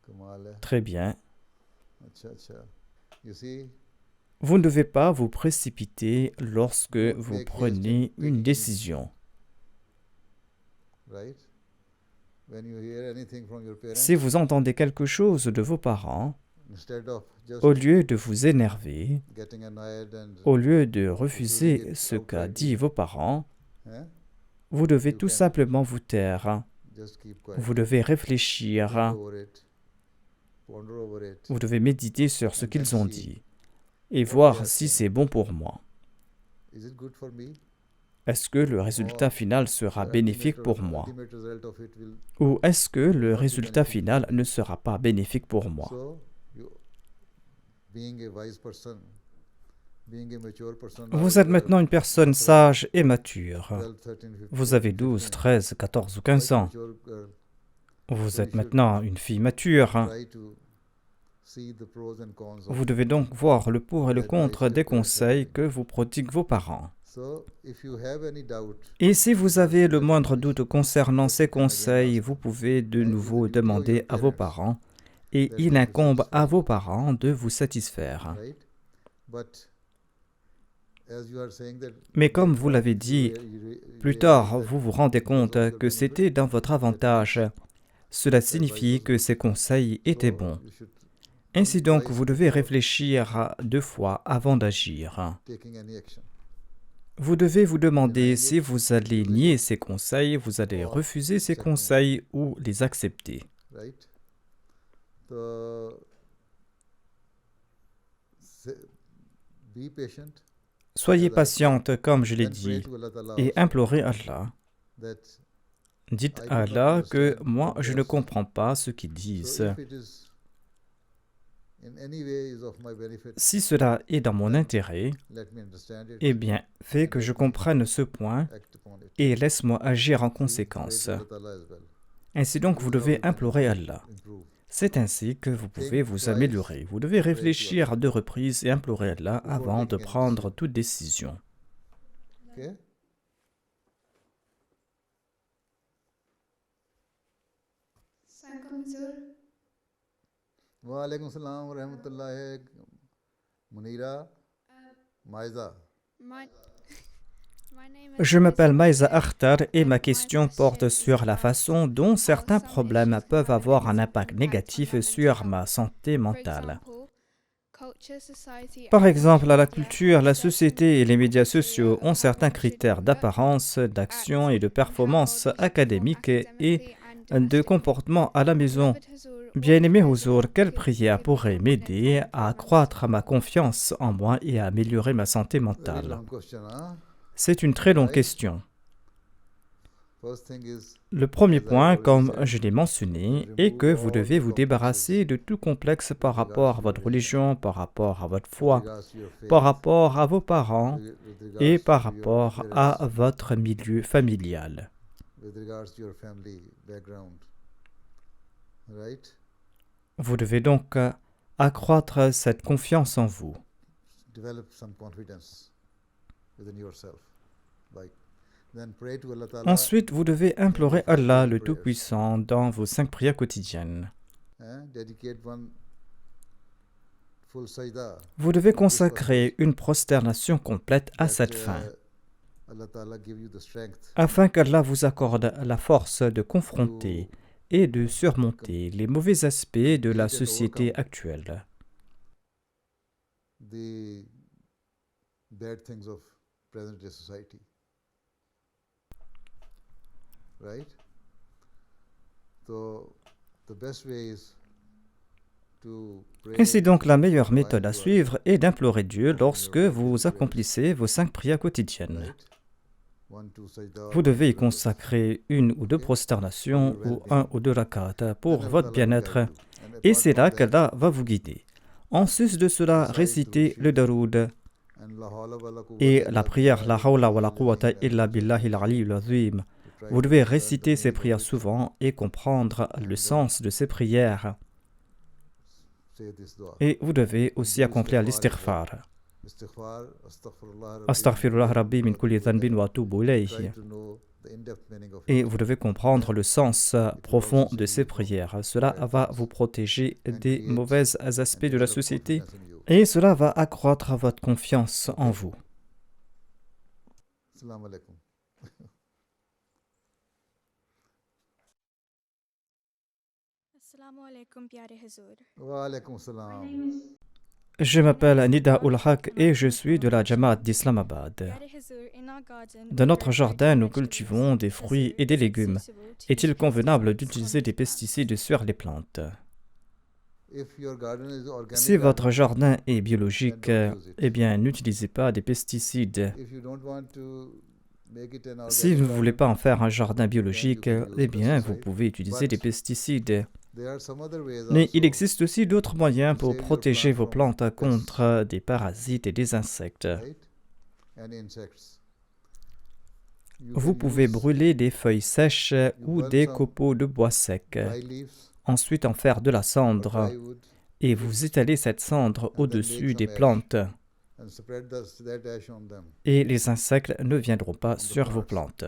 कमाल है très bien. अच्छा अच्छा you see Vous ne devez pas vous précipiter lorsque vous prenez une décision. right when you hear anything from your parents Si vous entendez quelque chose de vos parents, instead of just au lieu de vous énerver, getting annoyed and au lieu de refuser ce qu'a dit vos parents, hein, vous devez tout simplement vous taire. just keep quiet Vous devez réfléchir. over it ponder over it Vous devez méditer sur ce qu'ils ont dit et voir si c'est bon pour moi. is it good for me Est-ce que le résultat final sera bénéfique pour moi? ultimate result of it will Ou est-ce que le résultat final ne sera pas bénéfique pour moi? so you being a wise person being a mature person Vous êtes maintenant une personne sage et mature. 12, 13, 15, Vous avez 12, 13, 14 ou 15 ans. mature girl, Vous êtes maintenant une fille mature. try to see the pros and cons of Vous devez donc voir le pour et le contre des conseils que vous prodiguent vos parents. so if you have any doubt Et si vous avez le moindre doute concernant ces conseils, vous pouvez de nouveau demander à vos parents et il incombe à vos parents de vous satisfaire. right but as you are saying that Mais comme vous l'avez dit, plus tard, vous vous rendez compte que c'était dans votre avantage. Cela signifie que ces conseils étaient bons. you should Ainsi donc, vous devez réfléchir 2 fois avant d'agir. taking any action Vous devez vous demander si vous allez nier ces conseils, vous allez refuser ces conseils ou les accepter. right so be patient Soyez patiente, comme je l'ai and pray dit, to Allah Ta'ala et implorez Allah. that Dites à Allah que moi, je ne comprends pas ce qu'ils disent. so if it is in any way is of my benefit Si cela est dans mon intérêt, let me understand it eh bien, fais que je comprenne ce point act upon it et laisse-moi agir en Pray conséquence. to Allah Ta'ala as well. Ainsi donc, vous devez implorer Allah. Improve. C'est ainsi que vous pouvez vous améliorer. Vous devez réfléchir à 2 reprises et implorer Allah avant de prendre toute décision. Okay wa alaikum salam wa rahmatullah Munira Maiza Je m'appelle Maïza Akhtar et ma question porte sur la façon dont certains problèmes peuvent avoir un impact négatif sur ma santé mentale. Par exemple, la culture, la société et les médias sociaux ont certains critères d'apparence, d'action et de performance académique et de comportement à la maison. Bien-aimé Huzur, quelle prière pourrait m'aider à accroître ma confiance en moi et à améliorer ma santé very mentale? long question huh? C'est une très longue question. First thing is Le premier point, comme je l'ai mentionné, est que vous devez vous débarrasser de tout complexe par rapport à votre religion, par rapport à votre foi, regards to your faith, par rapport à vos parents with regards et par to your rapport parents, à votre milieu familial. with regards to your family background right Vous devez donc accroître cette confiance en vous. develop some confidence within yourself like then pray to Allah Ta'ala Ensuite, vous devez implorer Allah le Tout-Puissant dans vos 5 prières quotidiennes. dedicate one full sajda Vous devez consacrer une prosternation complète à cette fin, Allah Ta'ala give you the strength afin qu'Allah vous accorde la force de confronter et de surmonter les mauvais aspects de la société actuelle. the bad things of present day society right so the best way is to pray Ainsi donc, la meilleure méthode à suivre est d'implorer Dieu lorsque vous accomplissez vos 5 prières quotidiennes. right one two sajda Vous devez y consacrer 1 ou 2 prosternations ou 1 ou 2 rakats pour votre bien-être, et c'est là qu'Allah va vous guider. En sus de cela, récitez le daroud et la prière La hawla wa la quwwata illa billahi al-aliyyil azim. Vous devez réciter ces prières souvent et comprendre le sens de ces prières. Et vous devez aussi accomplir l'istighfar. Astaghfirullah Rabbi min kulli dhanbin wa atubu ilayhi. Et vous devez comprendre le sens profond de ces prières. Cela va vous protéger des mauvais aspects de la société et cela va accroître votre confiance en vous. Assalamu alaikum. Assalamu alaikum, pyare Huzoor. Wa alaikum salam. Je m'appelle Nida Ul-Haq et je suis de la Jamaat d'Islamabad. Pyare Huzoor, in our garden, Dans notre jardin, nous cultivons des fruits et des légumes. Est-il convenable d'utiliser des pesticides sur les plantes? Si votre jardin est biologique, eh bien, n'utilisez pas des pesticides. Si vous ne voulez pas en faire un jardin biologique, eh bien, vous pouvez utiliser des pesticides. Mais il existe aussi d'autres moyens pour protéger vos plantes contre des parasites et des insectes. Vous pouvez brûler des feuilles sèches ou des copeaux de bois sec. Ensuite en faire de la cendre et vous étalez cette cendre au-dessus des plantes et les insectes ne viendront pas sur vos plantes.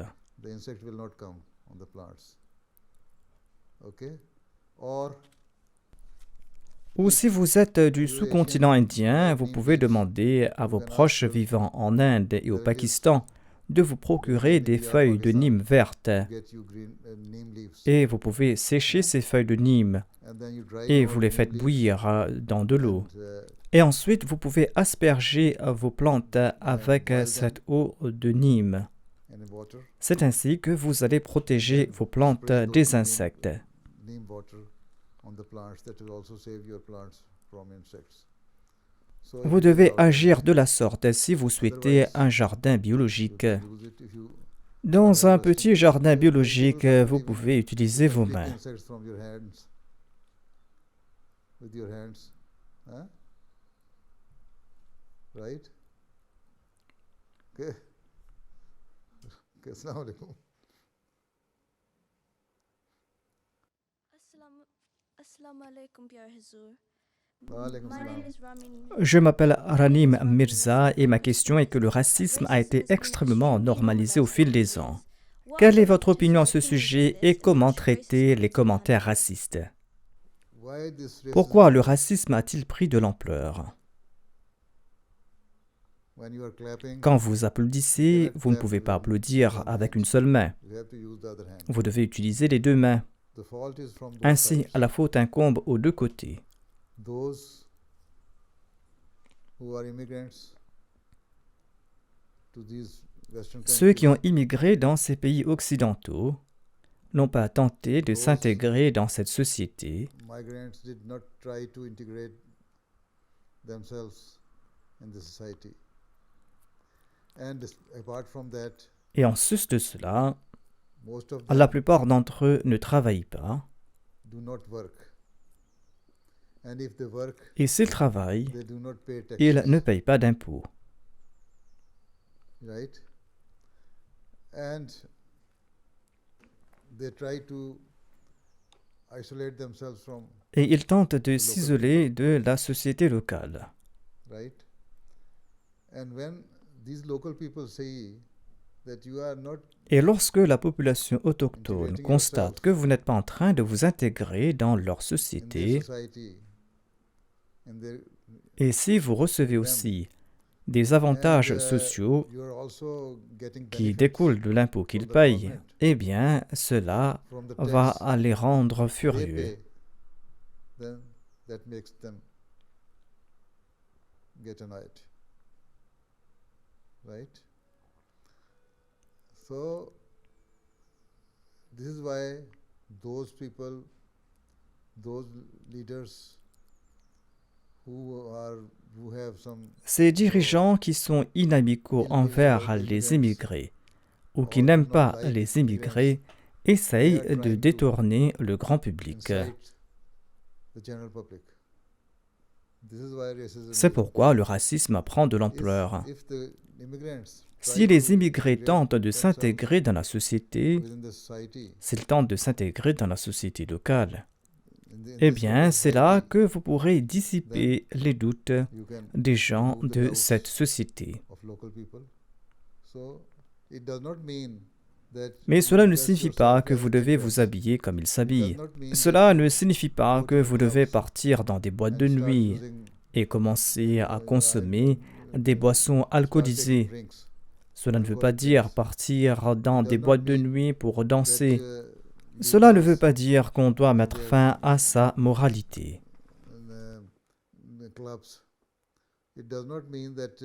Ou si vous êtes du sous-continent indien, vous pouvez demander à vos proches vivant en Inde et au Pakistan de vous procurer des feuilles de nîmes vertes. Et vous pouvez sécher ces feuilles de nîmes et vous les faites bouillir dans de l'eau. Et ensuite, vous pouvez asperger vos plantes avec cette eau de nîmes. C'est ainsi que vous allez protéger vos plantes des insectes. Vous devez agir de la sorte si vous souhaitez un jardin biologique. Dans un petit jardin biologique, vous pouvez utiliser vos mains. Assalamu alaikum, Pyare Huzoor. Wa My name is Ramini. Je m'appelle Ranim Mirza et ma question est que le racisme a été extrêmement normalisé au fil des ans. Quelle est votre opinion à ce sujet et comment traiter les commentaires racistes? Pourquoi le racisme a-t-il pris de l'ampleur? Quand vous applaudissez, vous ne pouvez pas applaudir avec une seule main. Vous devez utiliser les deux mains. Ainsi, la faute incombe aux deux côtés. Ceux qui ont immigré dans ces pays occidentaux n'ont pas tenté de s'intégrer dans cette société. Et en sus de cela, la plupart d'entre eux ne travaillent pas. Et s'ils travaillent, ils ne payent pas d'impôts. Et ils tentent de s'isoler de la société locale. Et lorsque la population autochtone constate que vous n'êtes pas en train de vous intégrer dans leur société, et si vous recevez aussi des avantages sociaux qui découlent de l'impôt qu'ils payent, eh bien, cela va les rendre furieux. Ces dirigeants qui sont inamicaux envers les immigrés ou qui n'aiment pas les immigrés essayent de détourner le grand public. C'est pourquoi le racisme prend de l'ampleur. Si les immigrés tentent de s'intégrer dans la société, within the society, s'ils tentent de s'intégrer dans la société locale, in eh this bien, local c'est là society, que vous pourrez dissiper les doutes you can des gens remove the de doubts cette société. of local people. So it does not mean that Mais you cela ne dress signifie yourself pas que as vous devez immigrants. vous habiller comme ils It does s'habillent. not mean Cela that ne signifie pas go que to vous devez clubs partir dans des boîtes and de start nuit using, et commencer à I consommer des boissons start taking alcoolisées. drinks. Cela ne veut pas dire partir dans des boîtes de nuit pour That, danser. you Cela ne veut must pas dire qu'on doit mettre fin à sa moralité. in the clubs. It does not mean that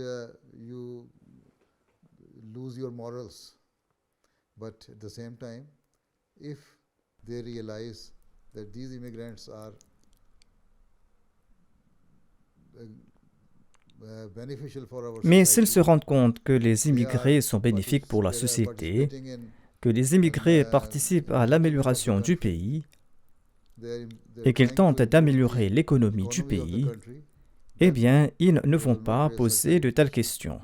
you lose your morals. But at the same time, if they realize that these immigrants are beneficial for our Mais s'ils se society, rendent compte que les they are immigrés sont bénéfiques pour la société, que les immigrés participent à l'amélioration du pays et qu'ils tentent d'améliorer l'économie du pays, eh bien, ils ne vont pas poser de telles questions.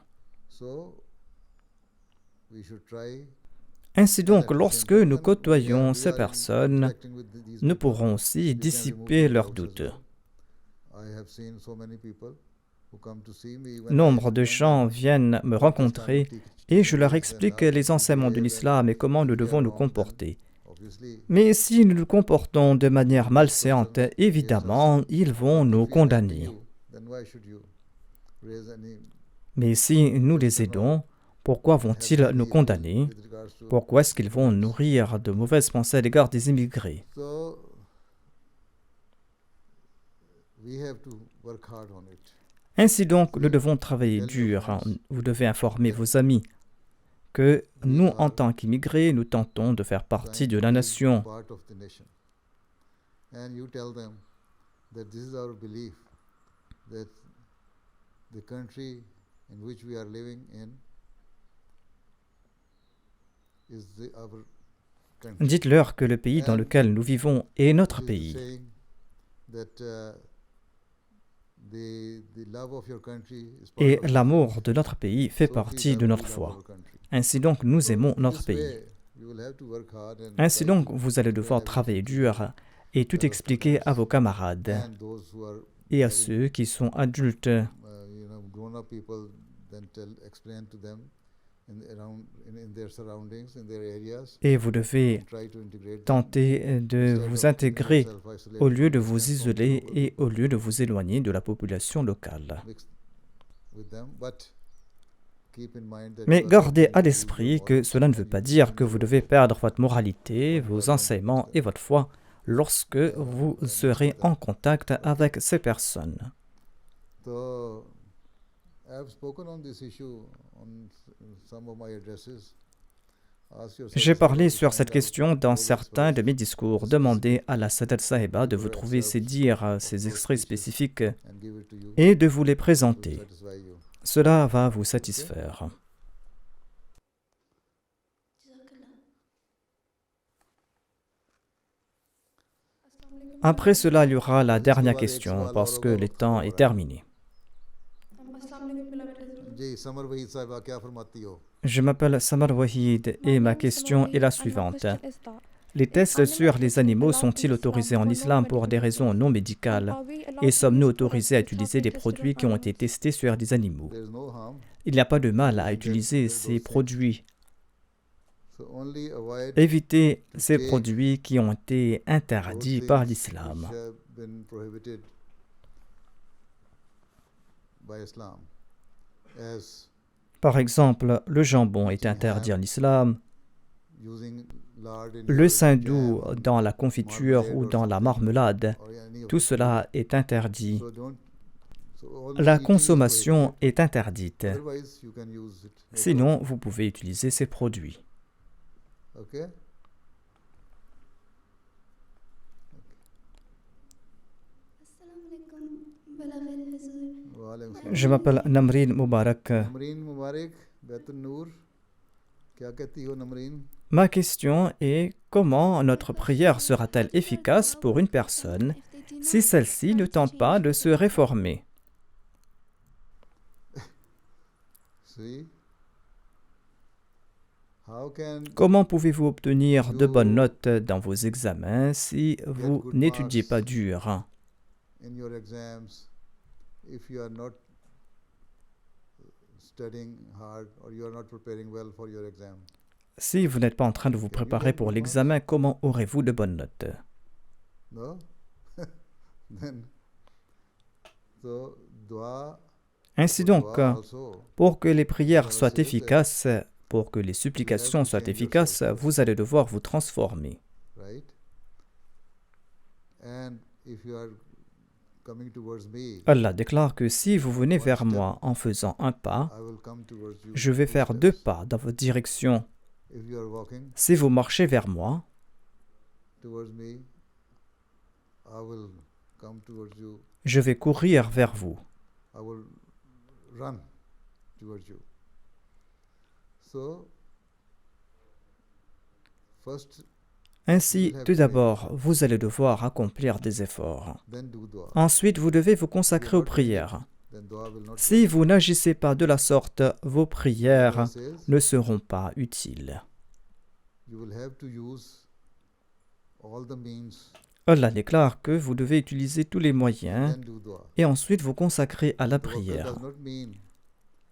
Ainsi donc, lorsque nous côtoyons ces personnes, nous pourrons aussi dissiper leurs doutes. Nombre de gens viennent me rencontrer et je leur explique les enseignements de l'islam et comment nous devons nous comporter. Mais si nous nous comportons de manière malséante, évidemment, ils vont nous condamner. Mais si nous les aidons, pourquoi vont-ils nous condamner? Pourquoi est-ce qu'ils vont nourrir de mauvaises pensées à l'égard des immigrés? Ainsi donc, nous devons travailler dur. Vous devez informer vos amis que nous, en tant qu'immigrés, nous tentons de faire partie de la nation. Dites-leur que le pays dans lequel nous vivons est notre pays. Et l'amour de notre pays fait partie de notre foi. Ainsi donc, nous aimons notre pays. Ainsi donc, vous allez devoir travailler dur et tout expliquer à vos camarades et à ceux qui sont adultes. Et vous devez tenter de vous intégrer au lieu de vous isoler et au lieu de vous éloigner de la population locale. Mais gardez à l'esprit que cela ne veut pas dire que vous devez perdre votre moralité, vos enseignements et votre foi lorsque vous serez en contact avec ces personnes. J'ai parlé sur cette question dans certains de mes discours. Demandez à la Sadat Sahiba de vous trouver ces dires, ces extraits spécifiques et de vous les présenter. Cela va vous satisfaire. Après cela, il y aura la dernière question parce que le temps est terminé. Je m'appelle Samar Wahid et ma question est la suivante. Les tests sur les animaux sont-ils autorisés en islam pour des raisons non médicales? Et sommes-nous autorisés à utiliser des produits qui ont été testés sur des animaux? Il n'y a pas de mal à utiliser ces produits. Évitez ces produits qui ont été interdits par l'islam. Par exemple, le jambon est interdit en islam. Le saindoux dans la confiture ou dans la marmelade, tout cela est interdit. La consommation est interdite. Sinon, vous pouvez utiliser ces produits. Je m'appelle Namreen Mubarak. Ma question est comment notre prière sera-t-elle efficace pour une personne si celle-ci ne tente pas de se réformer? how can Comment pouvez-vous obtenir de bonnes notes dans vos examens si vous n'étudiez pas dur? in your exams if you are not studying hard or you are not preparing well for your exam? Si vous n'êtes pas en train de vous préparer pour l'examen, comment aurez-vous de bonnes notes? No? Then, so dua, Ainsi dua donc, also, pour que les prières soient efficaces, pour que les supplications soient efficaces, vous allez devoir vous transformer. right? And if you are coming towards me, Allah déclare que si vous venez vers moi en faisant un pas, I will come towards you. je vais two faire 2 steps. pas dans votre direction. If you are walking Si vous marchez vers moi, towards me, I will come towards you. je vais courir vers vous. I will run towards you. So, first, Ainsi, tout d'abord, vous allez devoir accomplir des efforts. then do dua. Ensuite, vous devez vous consacrer aux prières. Then dua will not. Si vous n'agissez pas de la sorte, vos prières Allah says, ne seront pas utiles. you will have to use all the means, Allah déclare que vous devez utiliser tous les moyens then do dua. et ensuite vous consacrer à la Tawakkul prière. does not mean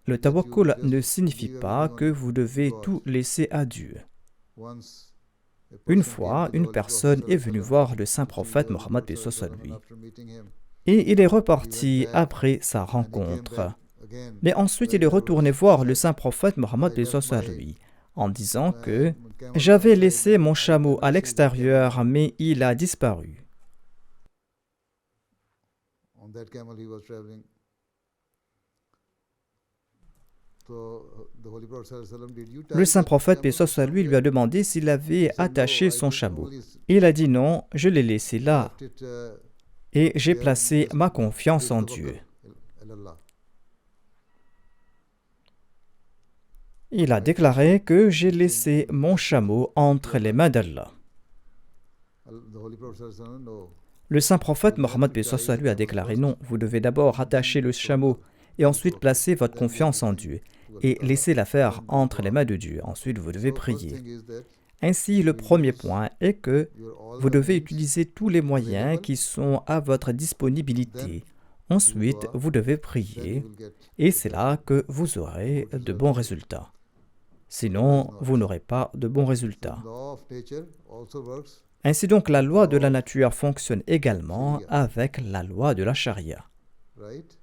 Le tawakkul ne signifie pas que vous devez tout laisser à Dieu. once a Une person fois, came to the une Holy personne Prophet est venue sallallahu voir alaihi le saint wasallam, prophète to see the Mohammed Holy Prophet sallallahu alaihi lui wasallam, after meeting him, et il est reparti après sa and he came rencontre. back again Mais ensuite, il very est retourné nervous. voir He le said, saint prophète Mohammed I left lui en disant my que camel j'avais outside laissé and mon I chameau didn't à see the l'extérieur, camel. mais il a disparu. On that camel he was traveling. So the Holy Prophet sallallahu alaihi wasallam, did you tie Le saint that prophète, paix camel soit lui, lui a somewhere? demandé s'il He avait said, no, attaché I son just chameau. only Il a dit non, je l'ai laissé là left it et j'ai there placé just ma to confiance do en tawakkul Dieu. ala Allah. Il a déclaré que j'ai laissé mon chameau entre les mains d'Allah. The Holy Prophet sallallahu alaihi wasallam, no. Le saint prophète Mohammed paix soit lui a déclaré non, vous devez d'abord attacher le chameau et ensuite placer votre confiance en Dieu et laisser l'affaire entre les mains de Dieu. Ensuite, vous devez So first prier. thing is that Ainsi, le premier point est que your all vous the devez means, utiliser tous les moyens qui sont à votre disponibilité. Ensuite, vous devez then prier you will get et c'est là que vous aurez de bons résultats. Sinon, vous n'aurez pas de bons résultats. law of nature also works, Ainsi donc, la loi de la nature fonctionne également avec la loi de la charia. right?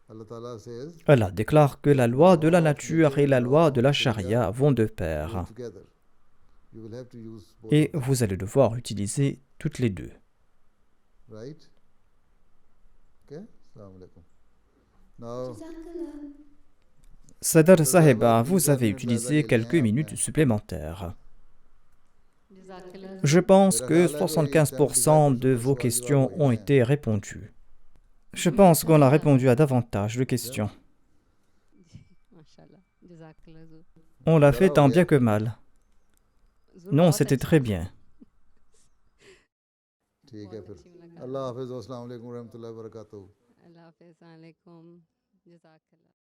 Allah Ta'ala says Allah déclare que la loi de la nature et la loi de la charia vont de go pair. together. You will have to use both Et of them, vous allez devoir utiliser toutes les deux. right? Okay? Assalamu alaikum. Now, Sadar Sahiba, vous avez utilisé quelques minutes supplémentaires. Je pense que 75% de vos questions ont été répondues. Je pense qu'on a répondu à davantage de questions. Mashallah. Jazakallah Zur. On l'a fait tant bien que mal. Zur, Non, बहुत c'était अच्छी- très bien. ठीक है बहुत फिर अच्छी मुलाकात। अल्लाह हाफिज़, अस्सलाम वालेकुम रहमतुल्लाहि व बरकातहू। अल्लाह हाफ़िज़, अस्सलाम वालेकुम, जज़ाकल्लाह।